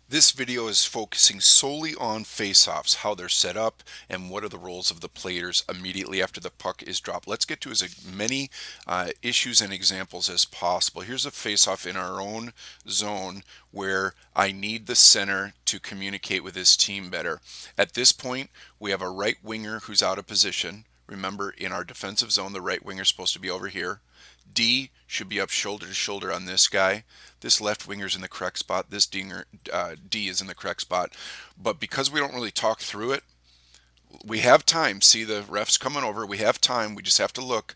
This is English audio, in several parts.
This video is focusing solely on face-offs, how they're set up, and what are the roles of the players immediately after the puck is dropped. Let's get to as many issues and examples as possible. Here's a face-off in our own zone where I need the center to communicate with his team better. At this point, we have a right winger who's out of position. Remember, in our defensive zone, the right winger is supposed to be over here. D should be up shoulder to shoulder on this guy. This left winger's in the correct spot. This D is in the correct spot. But because we don't really talk through it, we have time. See the refs coming over. We have time. We just have to look.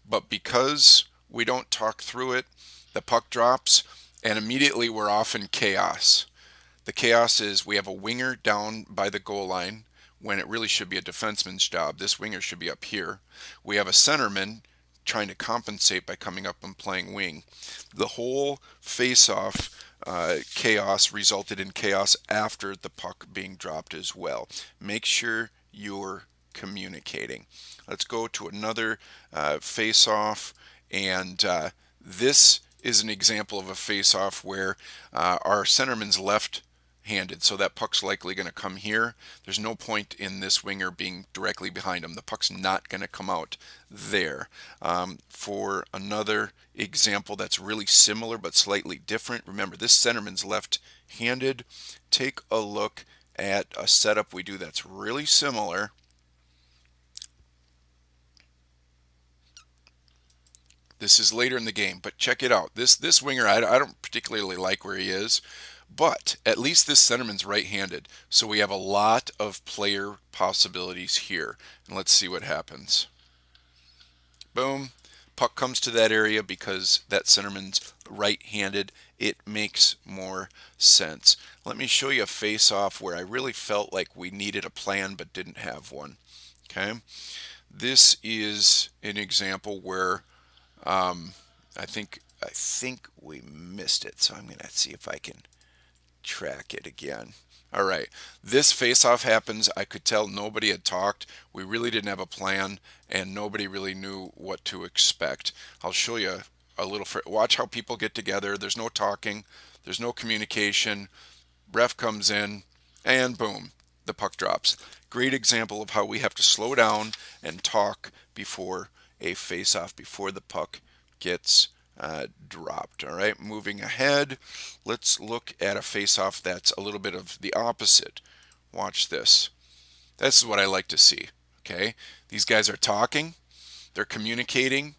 But because we don't talk through it, the puck drops, and immediately we're off in chaos. The chaos is we have a winger down by the goal line when it really should be a defenseman's job. This winger should be up here. We have a centerman trying to compensate by coming up and playing wing. The whole face-off chaos resulted in chaos after the puck being dropped as well. Make sure you're communicating. Let's go to another face-off, and this is an example of a face-off where our centerman's left-handed, so that puck's likely going to come here. There's no point in this winger being directly behind him. The puck's not going to come out there. For another example that's really similar but slightly different, remember this centerman's left-handed. Take a look at a setup we do that's really similar. This is later in the game, but check it out. This winger, I don't particularly like where he is, but at least this centerman's right-handed, so we have a lot of player possibilities here. And let's see what happens. Boom. Puck comes to that area because that centerman's right-handed. It makes more sense. Let me show you a face-off where I really felt like we needed a plan but didn't have one. Okay. This is an example where I think we missed it, so I'm gonna see if I can track it again. All right, this face-off happens. I could tell nobody had talked. We really didn't have a plan, and nobody really knew what to expect. I'll show you a little. Watch how people get together. There's no talking. There's no communication. Ref comes in, and boom, the puck drops. Great example of how we have to slow down and talk before a face-off, before the puck gets dropped. All right, moving ahead, let's look at a face-off that's a little bit of the opposite. Watch this. This is what I like to see. Okay, these guys are talking, they're communicating,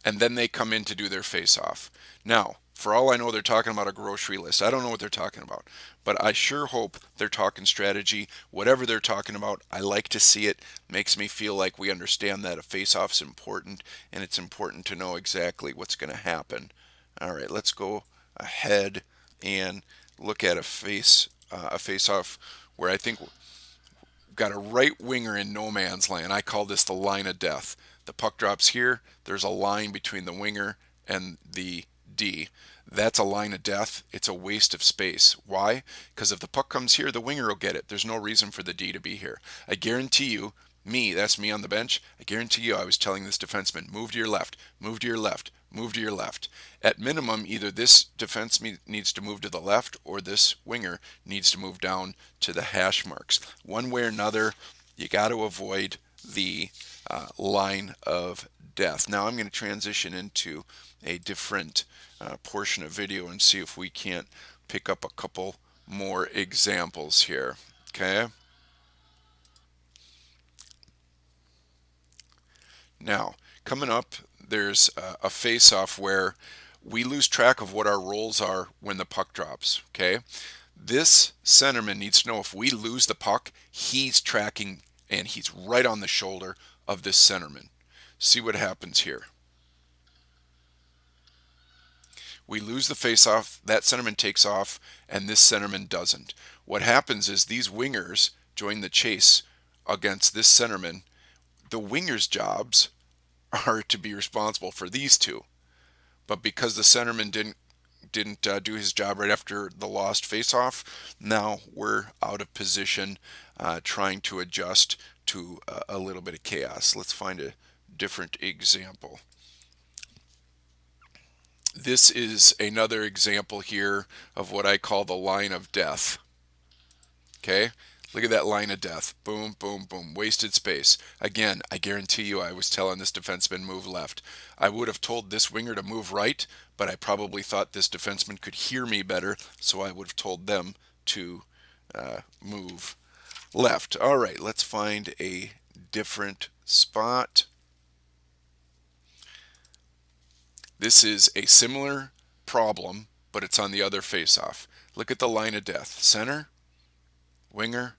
and then they come in to do their face-off. Now, for all I know, they're talking about a grocery list. I don't know what they're talking about, but I sure hope they're talking strategy. Whatever they're talking about, I like to see it. Makes me feel like we understand that a face-off is important, and it's important to know exactly what's going to happen. All right, let's go ahead and look at a face-off where I think got a right winger in no man's land. I call this the line of death. The puck drops here. There's a line between the winger and the D. That's a line of death. It's a waste of space. Why? Because if the puck comes here, the winger will get it. There's no reason for the D to be here. I guarantee you, that's me on the bench. I guarantee you I was telling this defenseman, move to your left, move to your left, move to your left. At minimum, either this defense needs to move to the left or this winger needs to move down to the hash marks. One way or another, you got to avoid the line of death. Now I'm going to transition into a different portion of video and see if we can't pick up a couple more examples here. Okay. Now, coming up, there's a face-off where we lose track of what our roles are when the puck drops. Okay. This centerman needs to know if we lose the puck, he's tracking and he's right on the shoulder of this centerman. See what happens here. We lose the face-off, that centerman takes off, and this centerman doesn't. What happens is these wingers join the chase against this centerman. The wingers' jobs are to be responsible for these two, but because the centerman didn't do his job right after the lost face-off, now we're out of position, trying to adjust to a little bit of chaos. Let's find a different example. This is another example here of what I call the line of death. Okay? Look at that line of death. Boom, boom, boom. Wasted space. Again, I guarantee you I was telling this defenseman move left. I would have told this winger to move right, but I probably thought this defenseman could hear me better, so I would have told them to move left. All right, let's find a different spot. This is a similar problem, but it's on the other face-off. Look at the line of death. Center, winger,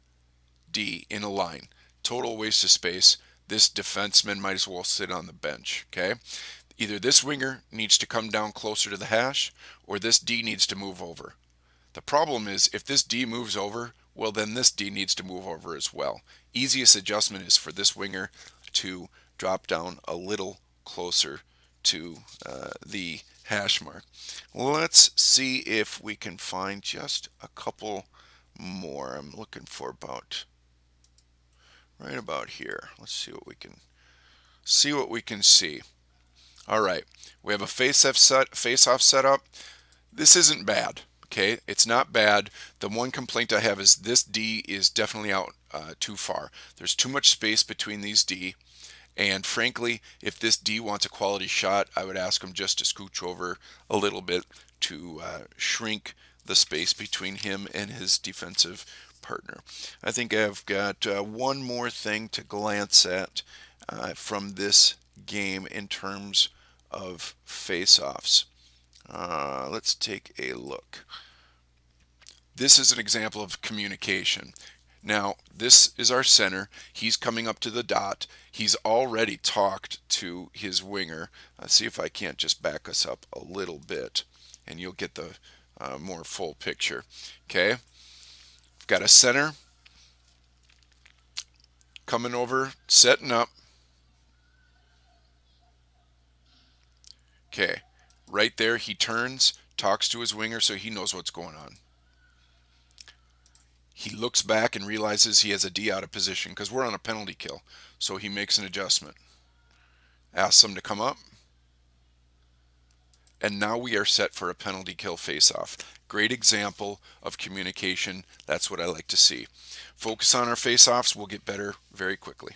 D in a line. Total waste of space. This defenseman might as well sit on the bench. Okay? Either this winger needs to come down closer to the hash, or this D needs to move over. The problem is if this D moves over, well then this D needs to move over as well. Easiest adjustment is for this winger to drop down a little closer to the hash mark. Let's see if we can find just a couple more. I'm looking for about right about here. Let's see what we can see. All right, we have a face-off setup. This isn't bad. Okay, it's not bad. The one complaint I have is this D is definitely out too far. There's too much space between these D, and frankly, if this D wants a quality shot, I would ask him just to scooch over a little bit to shrink the space between him and his defensive partner. I think I've got one more thing to glance at from this game in terms of face-offs. Let's take a look. This is an example of communication. Now, this is our center. He's coming up to the dot. He's already talked to his winger. Let's see if I can't just back us up a little bit, and you'll get the more full picture. Okay, I've got a center coming over, setting up. Okay, right there he turns, talks to his winger so he knows what's going on. He looks back and realizes he has a D out of position because we're on a penalty kill. So he makes an adjustment. Asks them to come up. And now we are set for a penalty kill face-off. Great example of communication. That's what I like to see. Focus on our face-offs. We'll get better very quickly.